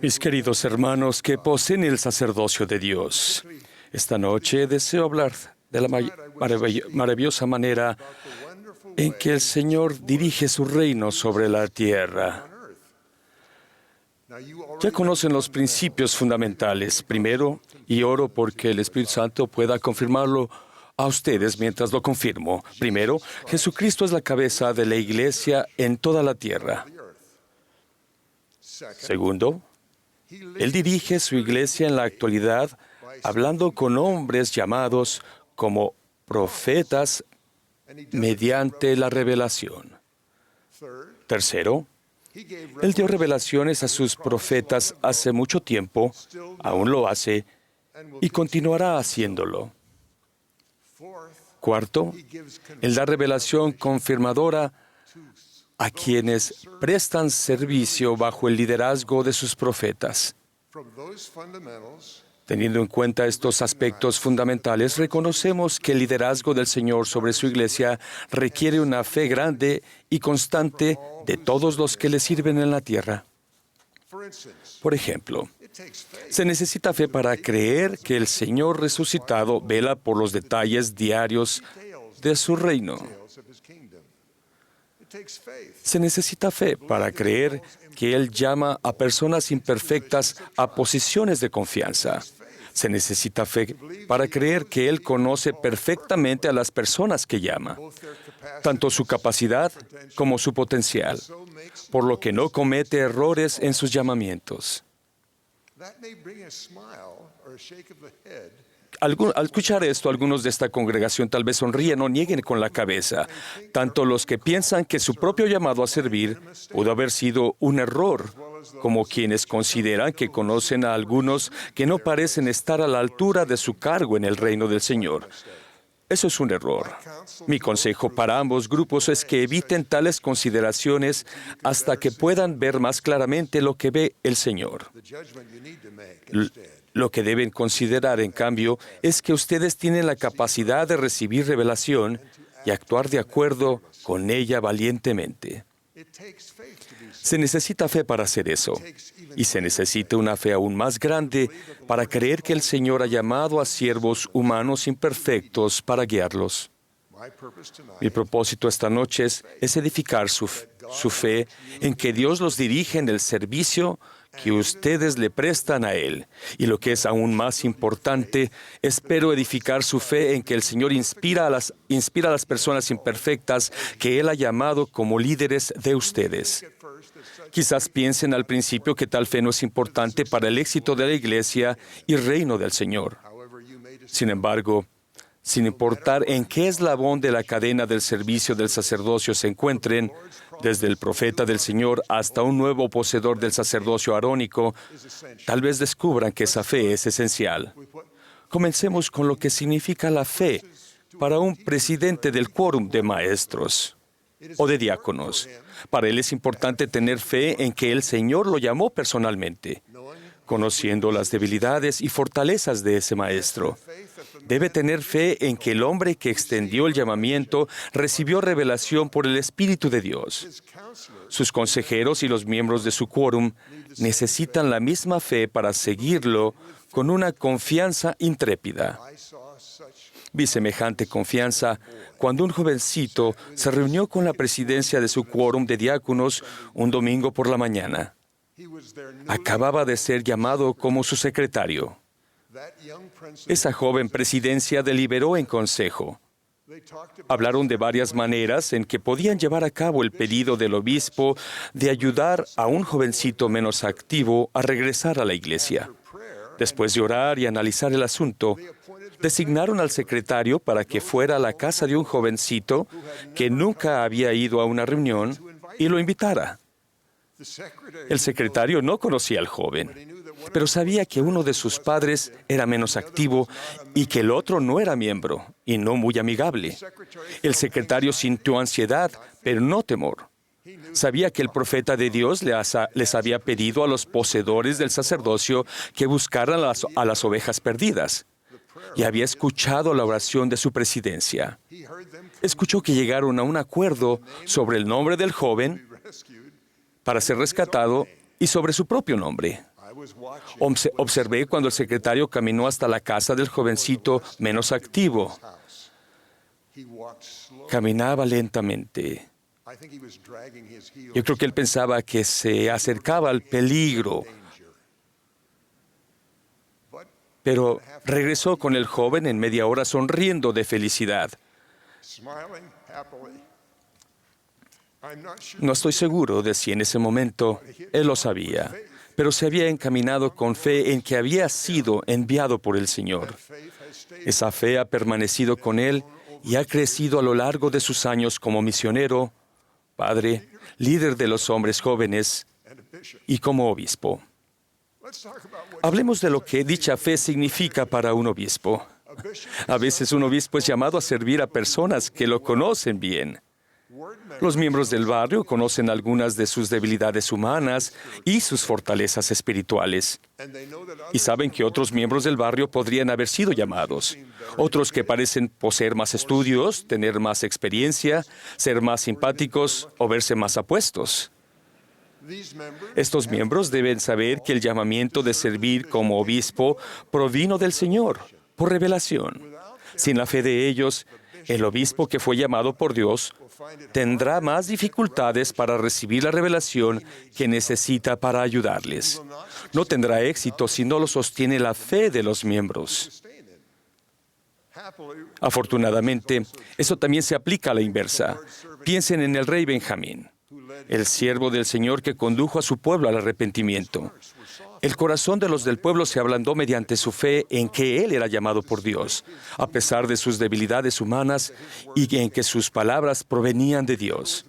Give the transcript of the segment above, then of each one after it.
Mis queridos hermanos que poseen el sacerdocio de Dios, esta noche deseo hablar de la maravillosa manera en que el Señor dirige su reino sobre la tierra. Ya conocen los principios fundamentales. Primero, y oro porque el Espíritu Santo pueda confirmarlo a ustedes mientras lo confirmo. Primero, Jesucristo es la cabeza de la Iglesia en toda la tierra. Segundo, Él dirige su Iglesia en la actualidad hablando con hombres llamados como profetas mediante la revelación. Tercero, Él dio revelaciones a sus profetas hace mucho tiempo, aún lo hace, y continuará haciéndolo. Cuarto, Él da revelación confirmadora a quienes prestan servicio bajo el liderazgo de sus profetas. Teniendo en cuenta estos aspectos fundamentales, reconocemos que el liderazgo del Señor sobre su Iglesia requiere una fe grande y constante de todos los que le sirven en la tierra. Por ejemplo, se necesita fe para creer que el Señor resucitado vela por los detalles diarios de su reino. Se necesita fe para creer que Él llama a personas imperfectas a posiciones de confianza. Se necesita fe para creer que Él conoce perfectamente a las personas que llama, tanto su capacidad como su potencial, por lo que no comete errores en sus llamamientos. Al escuchar esto, algunos de esta congregación tal vez sonríen o nieguen con la cabeza, tanto los que piensan que su propio llamado a servir pudo haber sido un error, como quienes consideran que conocen a algunos que no parecen estar a la altura de su cargo en el reino del Señor. Eso es un error. Mi consejo para ambos grupos es que eviten tales consideraciones hasta que puedan ver más claramente lo que ve el Señor. Lo que deben considerar, en cambio, es que ustedes tienen la capacidad de recibir revelación y actuar de acuerdo con ella valientemente. Se necesita fe para hacer eso, y se necesita una fe aún más grande para creer que el Señor ha llamado a siervos humanos imperfectos para guiarlos. Mi propósito esta noche es edificar su fe en que Dios los dirige en el servicio que ustedes le prestan a Él. Y lo que es aún más importante, espero edificar su fe en que el Señor inspira a las personas imperfectas que Él ha llamado como líderes de ustedes. Quizás piensen al principio que tal fe no es importante para el éxito de la Iglesia y reino del Señor. Sin embargo, sin importar en qué eslabón de la cadena del servicio del sacerdocio se encuentren, desde el profeta del Señor hasta un nuevo poseedor del sacerdocio arónico, tal vez descubran que esa fe es esencial. Comencemos con lo que significa la fe para un presidente del quórum de maestros o de diáconos. Para él es importante tener fe en que el Señor lo llamó personalmente, conociendo las debilidades y fortalezas de ese maestro. Debe tener fe en que el hombre que extendió el llamamiento recibió revelación por el Espíritu de Dios. Sus consejeros y los miembros de su quórum necesitan la misma fe para seguirlo con una confianza intrépida. Vi semejante confianza cuando un jovencito se reunió con la presidencia de su quórum de diáconos un domingo por la mañana. Acababa de ser llamado como su secretario. Esa joven presidencia deliberó en consejo. Hablaron de varias maneras en que podían llevar a cabo el pedido del obispo de ayudar a un jovencito menos activo a regresar a la iglesia. Después de orar y analizar el asunto, designaron al secretario para que fuera a la casa de un jovencito que nunca había ido a una reunión y lo invitara. El secretario no conocía al joven, pero sabía que uno de sus padres era menos activo y que el otro no era miembro y no muy amigable. El secretario sintió ansiedad, pero no temor. Sabía que el profeta de Dios les había pedido a los poseedores del sacerdocio que buscaran a las ovejas perdidas. Y había escuchado la oración de su presidencia. Escuchó que llegaron a un acuerdo sobre el nombre del joven para ser rescatado y sobre su propio nombre. Observé cuando el secretario caminó hasta la casa del jovencito menos activo. Caminaba lentamente. Yo creo que él pensaba que se acercaba al peligro. Pero regresó con el joven en media hora sonriendo de felicidad. No estoy seguro de si en ese momento él lo sabía, pero se había encaminado con fe en que había sido enviado por el Señor. Esa fe ha permanecido con él y ha crecido a lo largo de sus años como misionero, padre, líder de los hombres jóvenes y como obispo. Hablemos de lo que dicha fe significa para un obispo. A veces un obispo es llamado a servir a personas que lo conocen bien. Los miembros del barrio conocen algunas de sus debilidades humanas y sus fortalezas espirituales. Y saben que otros miembros del barrio podrían haber sido llamados. Otros que parecen poseer más estudios, tener más experiencia, ser más simpáticos o verse más apuestos. Estos miembros deben saber que el llamamiento de servir como obispo provino del Señor, por revelación. Sin la fe de ellos, el obispo que fue llamado por Dios tendrá más dificultades para recibir la revelación que necesita para ayudarles. No tendrá éxito si no lo sostiene la fe de los miembros. Afortunadamente, eso también se aplica a la inversa. Piensen en el rey Benjamín, el siervo del Señor que condujo a su pueblo al arrepentimiento. El corazón de los del pueblo se ablandó mediante su fe en que él era llamado por Dios, a pesar de sus debilidades humanas y en que sus palabras provenían de Dios.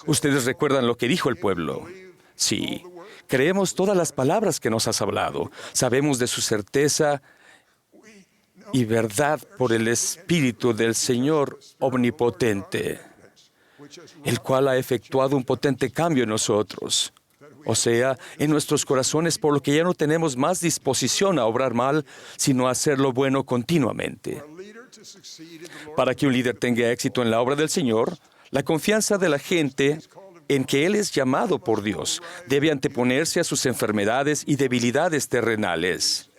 ¿Ustedes recuerdan lo que dijo el pueblo? Sí, creemos todas las palabras que nos has hablado. Sabemos de su certeza y verdad por el Espíritu del Señor omnipotente, el cual ha efectuado un potente cambio en nosotros. O sea, en nuestros corazones, por lo que ya no tenemos más disposición a obrar mal, sino a hacer lo bueno continuamente. Para que un líder tenga éxito en la obra del Señor, la confianza de la gente en que Él es llamado por Dios debe anteponerse a sus enfermedades y debilidades terrenales.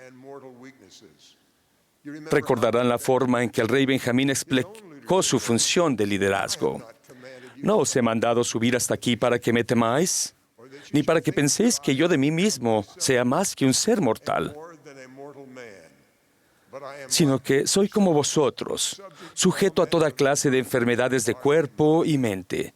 Recordarán la forma en que el rey Benjamín explicó su función de liderazgo. No os he mandado subir hasta aquí para que me temáis, ni para que penséis que yo de mí mismo sea más que un ser mortal, sino que soy como vosotros, sujeto a toda clase de enfermedades de cuerpo y mente.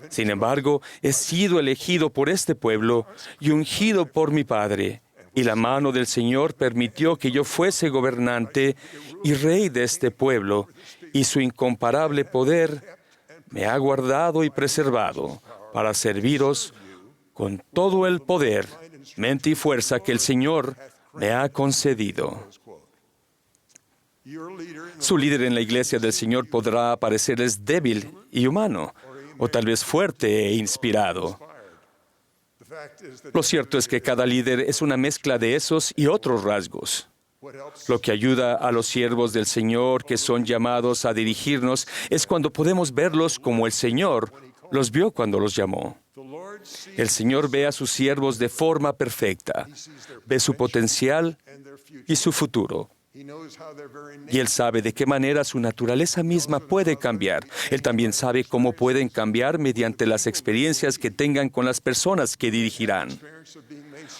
Sin embargo, he sido elegido por este pueblo y ungido por mi Padre, y la mano del Señor permitió que yo fuese gobernante y rey de este pueblo, y su incomparable poder me ha guardado y preservado para serviros con todo el poder, mente y fuerza que el Señor me ha concedido. Su líder en la iglesia del Señor podrá parecerles débil y humano, o tal vez fuerte e inspirado. Lo cierto es que cada líder es una mezcla de esos y otros rasgos. Lo que ayuda a los siervos del Señor que son llamados a dirigirnos es cuando podemos verlos como el Señor los vio cuando los llamó. El Señor ve a sus siervos de forma perfecta, ve su potencial y su futuro. Y Él sabe de qué manera su naturaleza misma puede cambiar. Él también sabe cómo pueden cambiar mediante las experiencias que tengan con las personas que dirigirán.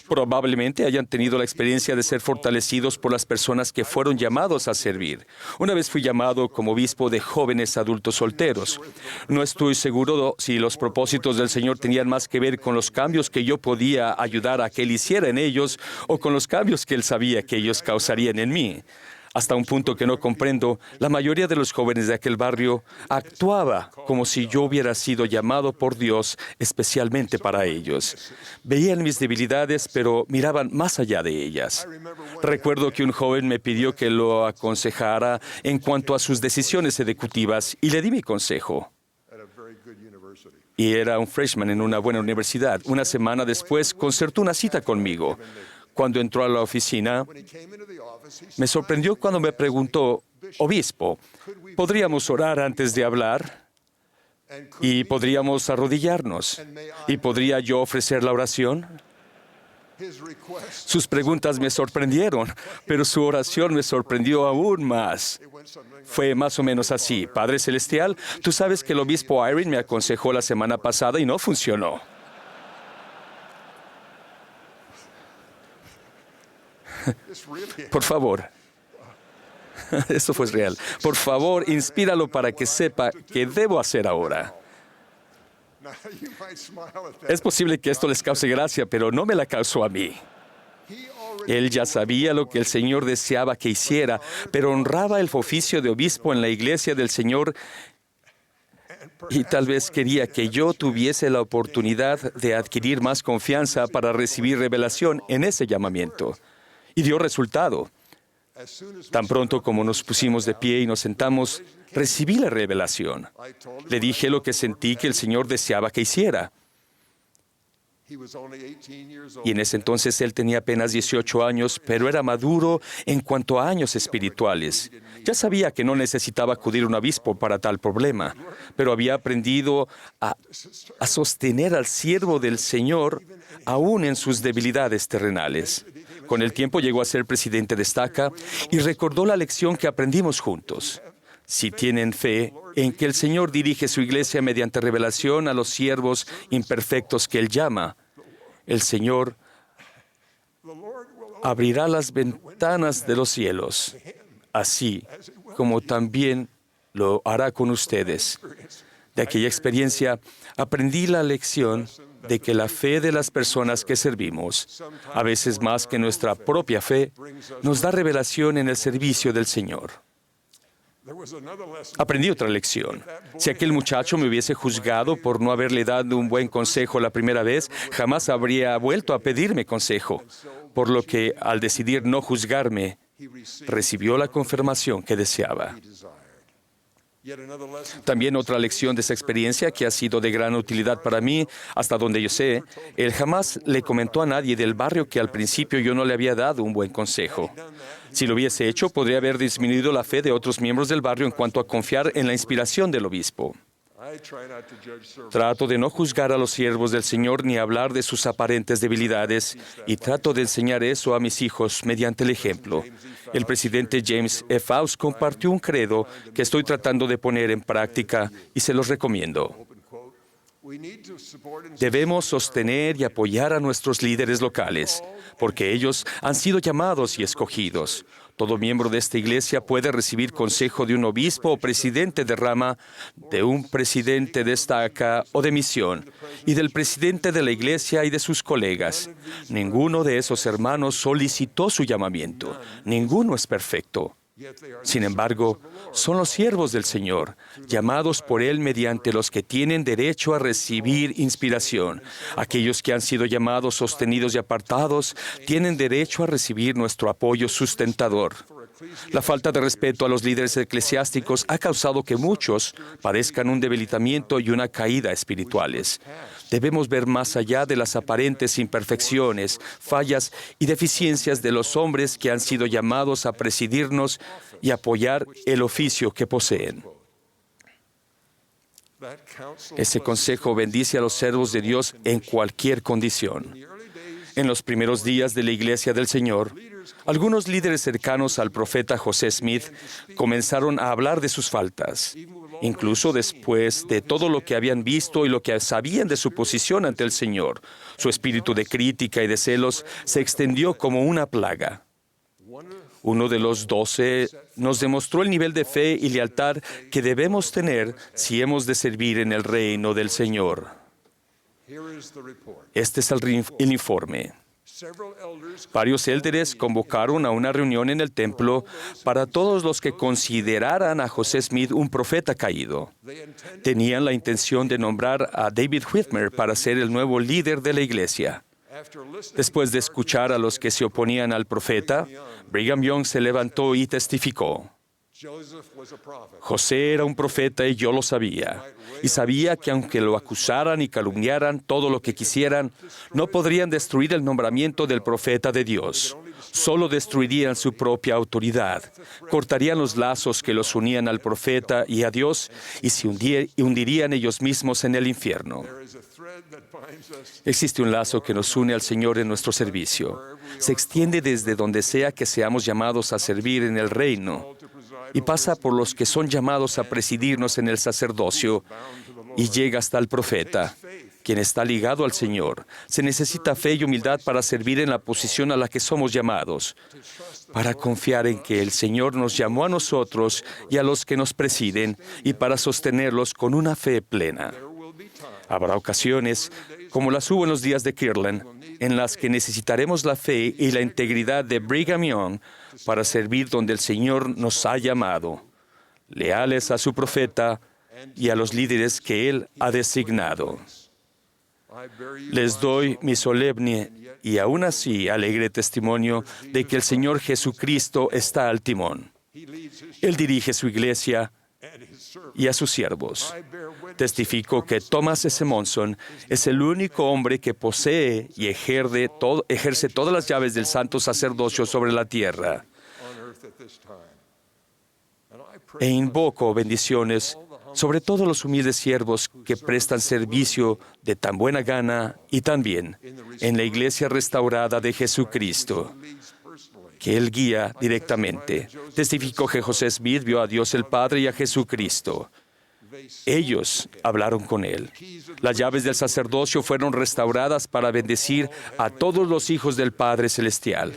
Probablemente hayan tenido la experiencia de ser fortalecidos por las personas que fueron llamados a servir. Una vez fui llamado como obispo de jóvenes adultos solteros. No estoy seguro si los propósitos del Señor tenían más que ver con los cambios que yo podía ayudar a que Él hiciera en ellos o con los cambios que Él sabía que ellos causarían en mí. Hasta un punto que no comprendo, la mayoría de los jóvenes de aquel barrio actuaba como si yo hubiera sido llamado por Dios especialmente para ellos. Veían mis debilidades, pero miraban más allá de ellas. Recuerdo que un joven me pidió que lo aconsejara en cuanto a sus decisiones ejecutivas y le di mi consejo. Y era un freshman en una buena universidad. Una semana después concertó una cita conmigo. Cuando entró a la oficina, me sorprendió cuando me preguntó: «Obispo, ¿podríamos orar antes de hablar?». y podríamos arrodillarnos. ¿Y podría yo ofrecer la oración? Sus preguntas me sorprendieron, pero su oración me sorprendió aún más. Fue más o menos así: Padre Celestial, tú sabes que el obispo Irene me aconsejó la semana pasada y no funcionó. Por favor, esto fue real. Por favor, inspíralo para que sepa qué debo hacer ahora. Es posible que esto les cause gracia, pero no me la causó a mí. Él ya sabía lo que el Señor deseaba que hiciera, pero honraba el oficio de obispo en la iglesia del Señor y tal vez quería que yo tuviese la oportunidad de adquirir más confianza para recibir revelación en ese llamamiento. Y dio resultado. Tan pronto como nos pusimos de pie y nos sentamos, recibí la revelación. Le dije lo que sentí que el Señor deseaba que hiciera. Y en ese entonces él tenía apenas 18 años, pero era maduro en cuanto a años espirituales. Ya sabía que no necesitaba acudir a un obispo para tal problema, pero había aprendido a sostener al siervo del Señor aún en sus debilidades terrenales. Con el tiempo llegó a ser presidente de estaca y recordó la lección que aprendimos juntos. Si tienen fe en que el Señor dirige su iglesia mediante revelación a los siervos imperfectos que Él llama, el Señor abrirá las ventanas de los cielos, así como también lo hará con ustedes. De aquella experiencia aprendí la lección de que la fe de las personas que servimos, a veces más que nuestra propia fe, nos da revelación en el servicio del Señor. Aprendí otra lección. Si aquel muchacho me hubiese juzgado por no haberle dado un buen consejo la primera vez, jamás habría vuelto a pedirme consejo. Por lo que, al decidir no juzgarme, recibió la confirmación que deseaba. También otra lección de esa experiencia que ha sido de gran utilidad para mí, hasta donde yo sé, él jamás le comentó a nadie del barrio que al principio yo no le había dado un buen consejo. Si lo hubiese hecho, podría haber disminuido la fe de otros miembros del barrio en cuanto a confiar en la inspiración del obispo. Trato de no juzgar a los siervos del Señor ni hablar de sus aparentes debilidades, y trato de enseñar eso a mis hijos mediante el ejemplo. El presidente James E. Faust compartió un credo que estoy tratando de poner en práctica y se los recomiendo. Debemos sostener y apoyar a nuestros líderes locales, porque ellos han sido llamados y escogidos. Todo miembro de esta iglesia puede recibir consejo de un obispo o presidente de rama, de un presidente de estaca o de misión, y del presidente de la iglesia y de sus colegas. Ninguno de esos hermanos solicitó su llamamiento. Ninguno es perfecto. Sin embargo, son los siervos del Señor, llamados por Él mediante los que tienen derecho a recibir inspiración. Aquellos que han sido llamados, sostenidos y apartados, tienen derecho a recibir nuestro apoyo sustentador. La falta de respeto a los líderes eclesiásticos ha causado que muchos padezcan un debilitamiento y una caída espirituales. Debemos ver más allá de las aparentes imperfecciones, fallas y deficiencias de los hombres que han sido llamados a presidirnos y apoyar el oficio que poseen. Ese consejo bendice a los siervos de Dios en cualquier condición. En los primeros días de la Iglesia del Señor, algunos líderes cercanos al profeta José Smith comenzaron a hablar de sus faltas. Incluso después de todo lo que habían visto y lo que sabían de su posición ante el Señor, su espíritu de crítica y de celos se extendió como una plaga. Uno de los 12 nos demostró el nivel de fe y lealtad que debemos tener si hemos de servir en el reino del Señor. Este es el informe. Varios élderes convocaron a una reunión en el templo para todos los que consideraran a José Smith un profeta caído. Tenían la intención de nombrar a David Whitmer para ser el nuevo líder de la iglesia. Después de escuchar a los que se oponían al profeta, Brigham Young se levantó y testificó: José era un profeta y yo lo sabía. Y sabía que aunque lo acusaran y calumniaran todo lo que quisieran, no podrían destruir el nombramiento del profeta de Dios. solo destruirían su propia autoridad, cortarían los lazos que los unían al profeta y a Dios y se hundirían ellos mismos en el infierno. Existe un lazo que nos une al Señor en nuestro servicio. Se extiende desde donde sea que seamos llamados a servir en el reino y pasa por los que son llamados a presidirnos en el sacerdocio y llega hasta el profeta, quien está ligado al Señor. Se necesita fe y humildad para servir en la posición a la que somos llamados, para confiar en que el Señor nos llamó a nosotros y a los que nos presiden y para sostenerlos con una fe plena. Habrá ocasiones, como las hubo en los días de Kirtland, en las que necesitaremos la fe y la integridad de Brigham Young para servir donde el Señor nos ha llamado, leales a su profeta y a los líderes que Él ha designado. Les doy mi solemne y aún así alegre testimonio de que el Señor Jesucristo está al timón. Él dirige su iglesia y a sus siervos. Testifico que Thomas S. Monson es el único hombre que posee y ejerce todas las llaves del santo sacerdocio sobre la tierra. E invoco bendiciones sobre todos los humildes siervos que prestan servicio de tan buena gana y también en la iglesia restaurada de Jesucristo, que Él guía directamente. Testifico que José Smith vio a Dios el Padre y a Jesucristo. Ellos hablaron con Él. Las llaves del sacerdocio fueron restauradas para bendecir a todos los hijos del Padre Celestial.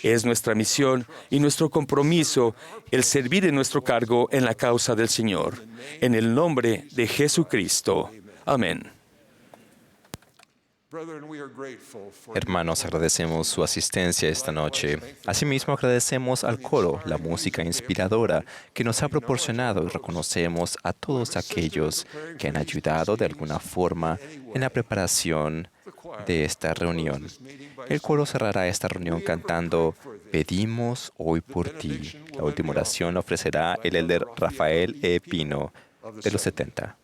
Es nuestra misión y nuestro compromiso el servir en nuestro cargo en la causa del Señor. En el nombre de Jesucristo. Amén. Hermanos, agradecemos su asistencia esta noche. Asimismo, agradecemos al coro la música inspiradora que nos ha proporcionado y reconocemos a todos aquellos que han ayudado de alguna forma en la preparación de esta reunión. El coro cerrará esta reunión cantando Pedimos hoy por ti. La última oración ofrecerá el elder Rafael E. Pino, de los 70.